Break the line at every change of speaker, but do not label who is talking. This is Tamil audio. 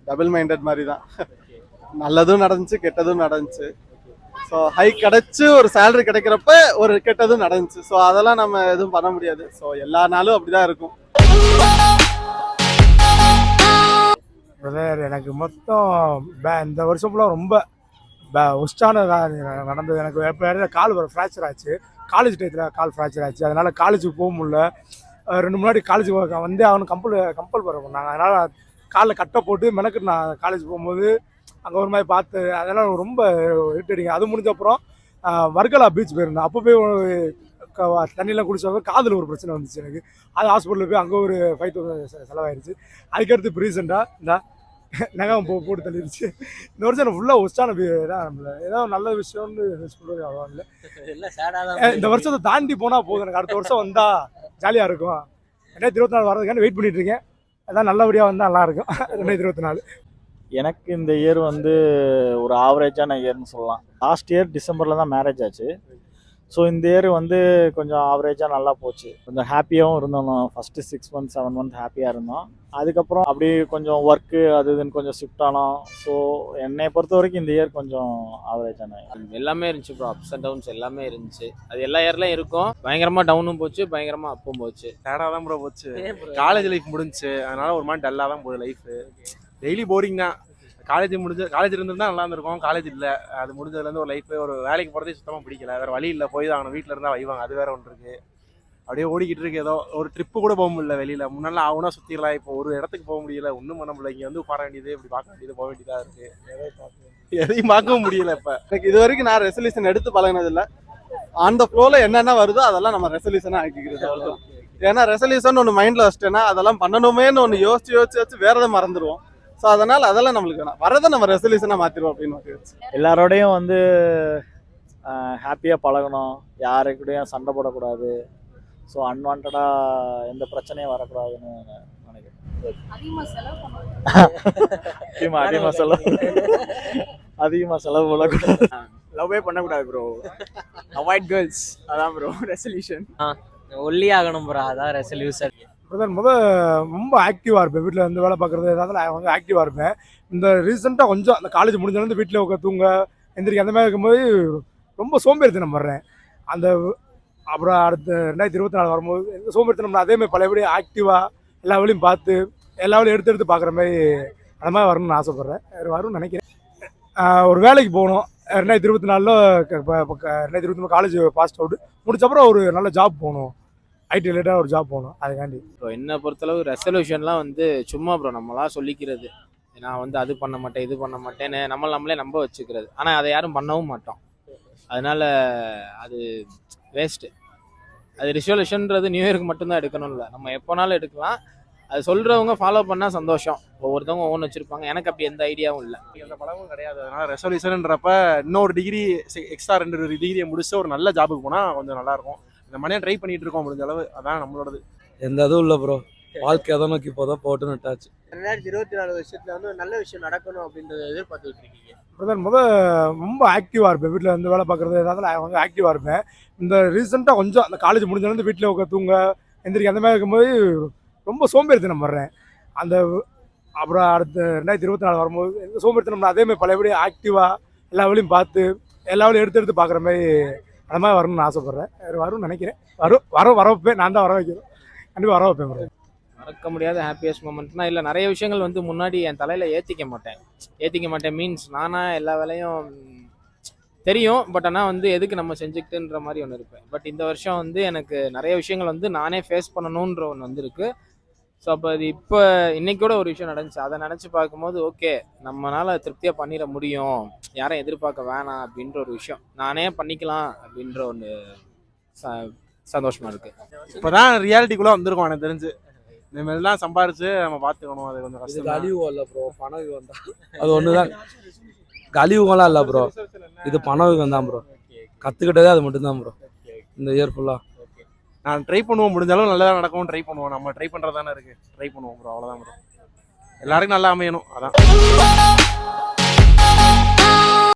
டபுள் மைண்டட் மாதிரி தான். நல்லதும் நடந்துச்சு, கெட்டதும் நடந்துச்சு. ஸோ ஹைக் கிடைச்சு ஒரு சேலரி கிடைக்கிறப்ப ஒரு கெட்டதும் நடந்துச்சு. ஸோ அதெல்லாம் நம்ம எதுவும் பண்ண முடியாது. ஸோ எல்லா நாளும் அப்படிதான் இருக்கும்.
பிரதர், எனக்கு மொத்தம் இந்த வருஷம் ஃபுல்லாக ரொம்ப ஒஸ்டான நடந்தது. எனக்கு இப்போ கால் ஃப்ராக்சர் ஆச்சு. காலேஜ் டயத்தில் கால் ஃப்ராக்சர் ஆச்சு. அதனால் காலேஜுக்கு போக முடியல. 2 முன்னாடி காலேஜுக்கு வந்து அவனு கம்பல் பண்ணாங்க. அதனால் காலில் கட்டை போட்டு மெனக்கு நான் காலேஜ் போகும்போது அங்கே ஒரு மாதிரி பார்த்து அதெல்லாம் ரொம்ப இரிட்டேட்டிங்க. அது முடிஞ்ச அப்புறம் வர்கலா பீச் போயிருந்தேன். அப்போ போய் தண்ணியெலாம் குடிச்சவங்க காதில் ஒரு பிரச்சனை வந்துச்சு எனக்கு. அது ஹாஸ்பிட்டலில் போய் அங்கே ஒரு 5000 செலவாயிருச்சு. அதுக்கடுத்து இப்போ ரீசெண்டாக இந்த நகம் போட்டு தள்ளிடுச்சு. இந்த வருஷம் எனக்கு ஃபுல்லாக ஒஸ்டான நம்மள ஏதாவது நல்ல விஷயம்னு சொல்கிறது அவ்வளோ இல்லை. இந்த வருஷத்தை தாண்டி போனால் போதும். எனக்கு அடுத்த வருஷம் வந்தால் ஜாலியாக இருக்கும். 2024 வர்றதுக்கான வெயிட் பண்ணிட்டு இருக்கேன். அதான் நல்லபடியாக வந்தால் நல்லாயிருக்கும். 2024
எனக்கு இந்த இயர் வந்து ஒரு ஆவரேஜான இயர்னு சொல்லலாம். லாஸ்ட் இயர் டிசம்பரில் தான் மேரேஜ் ஆச்சு. ஸோ இந்த இயர் வந்து கொஞ்சம் ஆவரேஜாக நல்லா போச்சு. கொஞ்சம் ஹாப்பியாகவும் இருந்தோம். ஃபஸ்ட்டு 6 மந்த்ஸ் 7 மந்த் ஹாப்பியாக இருந்தோம். அதுக்கப்புறம் அப்படி கொஞ்சம் ஒர்க்கு அது இதுன்னு கொஞ்சம் ஷிஃப்ட் ஆனோம். ஸோ என்னை பொறுத்த வரைக்கும் இந்த இயர் கொஞ்சம் ஆவரேஜான
எல்லாமே இருந்துச்சு ப்ரோ. அப்ஸ் அண்ட் டவுன்ஸ் எல்லாமே இருந்துச்சு. அது எல்லா இயர்லையும் இருக்கும். பயங்கரமாக டவுனும் போச்சு, பயங்கரமாக அப்பும் போச்சு.
டேடாக தான் ப்ரோ போச்சு. காலேஜ் லைஃப் முடிஞ்சுச்சு. அதனால ஒரு மாதிரி டல்லாக தான் போகுது லைஃபு. டெய்லி போரிங் தான். காலேஜ் இருந்திருந்தா நல்லா இருந்திருக்கும். காலேஜ் இல்லை. அது முடிஞ்சதுலேருந்து ஒரு லைஃப் ஒரு வேலைக்கு போகிறதே சுத்தமாக பிடிக்கல. வேறு வழி இல்லை, போய் தான் ஆகணும். வீட்டில் இருந்தால் வைவாங்க. அது வேறு ஒன்று இருக்குது. அப்படியே ஓடிக்கிட்டு இருக்கு. ஏதோ ஒரு ட்ரிப்பு கூட போக முடியல வெளியில். முன்னெல்லாம் ஆகுனா சுற்றிடலாம். இப்போ ஒரு இடத்துக்கு போக முடியல. ஒன்றும் பண்ண முடியல. இங்கே வந்து உட்கார வேண்டியது, இப்படி பார்க்க வேண்டியது, போக வேண்டியதாக இருக்குது. எதையும் பார்க்கவும் முடியல. இப்போ
எனக்கு இது வரைக்கும் நான் ரெசல்யூஷன் எடுத்து பழகினதில்லை. ஆன் த ஃப்ளோவில் என்னென்ன வருதோ அதெல்லாம் நம்ம ரெசல்யூஷனாக ஆக்கிக்கிறது அவ்வளோதான். ஏன்னா ரெசல்யூஷன் ஒன்று மைண்டில் வச்சுட்டேன்னா அதெல்லாம் பண்ணணுமேன்னு ஒன்று யோசிச்சு வேறதை மறந்துடுவோம். ஸோ அதனால் அதெல்லாம் நம்மளுக்கு வேணாம். வரதை நம்ம ரெசல்யூஷனாக மாற்றிடுவோம் அப்படின்னு
எல்லாரோடையும் வந்து ஹாப்பியாக பழகணும். யாருக்கூடையும் சண்டை போடக்கூடாது. ஸோ அன்வான்டாக எந்த பிரச்சனையும் வரக்கூடாதுன்னு நினைக்கிறேன். அதிகமாக செலவு பண்ணக்கூடாது.
லவ்வே பண்ணக்கூடாது ப்ரோ. Avoid girls. அதான் ப்ரோ ரெசல்யூஷன்.
ஒல்லி ஆகணும் ப்ரோ. அதான் ரெசல்யூஷன்.
ரொம்ப ஆக்டிவாக இருப்பேன். வீட்டில் வந்து வேலை பார்க்குறது ஏதாவது நான் கொஞ்சம் ஆக்டிவாக இருப்பேன். இந்த ரீசெண்டாக கொஞ்சம் அந்த காலேஜ் முடிஞ்சதுலேருந்து வீட்டில் உட்காந்து தூங்க எந்திரிக்க அந்த மாதிரி இருக்கும்போது ரொம்ப சோம்பேறித்தனம் வர்றேன். அந்த அப்புறம் அடுத்த 2024 வரும்போது எந்த சோம்பேறித்தனம் அதேமாதிரி பழையபடி ஆக்டிவாக எல்லா வேலையும் பார்த்து எல்லா வேலையும் எடுத்து பார்க்குற மாதிரி அந்த மாதிரி வரணும்னு ஆசைப்பட்றேன். வரும்னு நினைக்கிறேன். ஒரு வேலைக்கு போகணும். 2024 2023 காலேஜ் பாஸ் அவுட் முடிச்சப்பறம் ஒரு நல்ல ஜாப் போகணும். ஐடி ரிலேட்டாக ஒரு ஜாப் போகணும். அதுக்காண்டி
ப்ரோ என்னை பொறுத்தளவு ரெசல்யூஷன்லாம் வந்து சும்மா ப்ரோ நம்மளாம் சொல்லிக்கிறது. நான் வந்து அது பண்ண மாட்டேன், இது பண்ண மாட்டேன்னு நம்மளே நம்ப வச்சுக்கிறது. ஆனால் அதை யாரும் பண்ணவும் மாட்டோம். அதனால் அது வேஸ்ட்டு. அது ரெசல்யூஷன்றது நியூ இயருக்கு மட்டும்தான் எடுக்கணும் இல்லை, நம்ம எப்போனாலும் எடுக்கலாம். அது சொல்கிறவங்க ஃபாலோ பண்ணால் சந்தோஷம். ஒவ்வொருத்தவங்க ஒவ்வொன்று வச்சுருப்பாங்க. எனக்கு அப்படி எந்த ஐடியாவும் இல்லை,
எந்த பழமும் கிடையாது. அதனால் ரெசல்யூஷன்ன்றப்ப இன்னொரு டிகிரி எக்ஸ்ட்ரா 2 டிகிரியை முடிச்சு ஒரு நல்ல ஜாபுக்கு போனால் கொஞ்சம் நல்லாயிருக்கும். இந்த மணியாக ட்ரை பண்ணிட்டு இருக்கோம் முடிஞ்ச அளவு. அதான் நம்மளோடது.
எந்த அதுவும் இல்லை ப்ரோ. வாழ்க்கை எதை நோக்கி போதான் போட்டுன்னு விட்டாச்சு.
2024 வருஷத்துல வந்து ஒரு நல்ல விஷயம் நடக்கணும் அப்படின்றத எதிர்பார்த்துட்டு இருக்கீங்க.
ரொம்ப ஆக்டிவாக இருப்பேன். வீட்டில் வந்து வேலை பார்க்குறது ஏதாவது நான் கொஞ்சம் ஆக்டிவாக இருப்பேன். இந்த ரீசெண்டாக கொஞ்சம் அந்த காலேஜ் முடிஞ்சதுலேருந்து வீட்டில் உட்காந்து தூங்க எந்திரிக்க அந்த மாதிரி இருக்கும்போது ரொம்ப சோம்பேறித்தனம் வர்றேன். அந்த அப்புறம் அடுத்த 2024 வரும்போது எந்த சோம்பேறித்தனம் அதேமாதிரி பழையபடி ஆக்டிவாக எல்லா வேலையும் பார்த்து எல்லா வேலையும் எடுத்து பார்க்குற மாதிரி அந்த மாதிரி வரணும்னு ஆசைப்பட்றேன். வரும்னு நினைக்கிறேன். வர வைப்பேன். நான் தான் வர வைக்கிறேன். கண்டிப்பாக வர வைப்பேன் ப்ரோ.
மறக்க முடியாத ஹாப்பியஸ்ட் மூமெண்ட்னா இல்லை, நிறைய விஷயங்கள் வந்து முன்னாடி என் தலையில் ஏற்றிக்க மாட்டேன் மீன்ஸ் நானாக எல்லா வேலையும் தெரியும். பட் ஆனால் வந்து எதுக்கு நம்ம செஞ்சுக்கிட்டுன்ற மாதிரி ஒன்று இருப்பேன். பட் இந்த வருஷம் வந்து எனக்கு நிறைய விஷயங்கள் வந்து நானே ஃபேஸ் பண்ணணுன்ற ஒன்று வந்துருக்கு. ஸோ அப்போ அது இப்போ இன்னைக்கூட ஒரு விஷயம் நடந்துச்சு. அதை நினச்சி பார்க்கும்போது ஓகே, நம்மளால் திருப்தியாக பண்ணிட முடியும், யாரும் எதிர்பார்க்க வேணாம் அப்படின்ற ஒரு விஷயம், நானே பண்ணிக்கலாம் அப்படின்ற ஒன்று சந்தோஷமாக இருக்குது.
இப்போ தான் ரியாலிட்டிக்குள்ளே வந்திருக்கோம். எனக்கு தெரிஞ்சு இந்த மாதிரிலாம் சம்பாரிச்சு நம்ம பார்த்துக்கணும். அது கொஞ்சம் கஷ்டம்.
கழிவுகம் இல்லை ப்ரோ, பணம் தான். அது ஒன்று தான். கழிவுகம்லாம் இல்லை ப்ரோ, இது பணம் தான் ப்ரோ. கற்றுக்கிட்டதே அது மட்டும்தான் ப்ரோ இந்த இயர் ஃபுல்லாக.
நான் ட்ரை பண்ணுவோம். முடிஞ்சாலும் நல்லதாக நடக்கவும் ட்ரை பண்ணுவோம். நம்ம ட்ரை பண்ணுறது தானே இருக்குது. ட்ரை பண்ணுவோம் ப்ரோ. அவ்வளோதான் ப்ரோ. எல்லாருக்கும் நல்லா அமையணும். அதான்.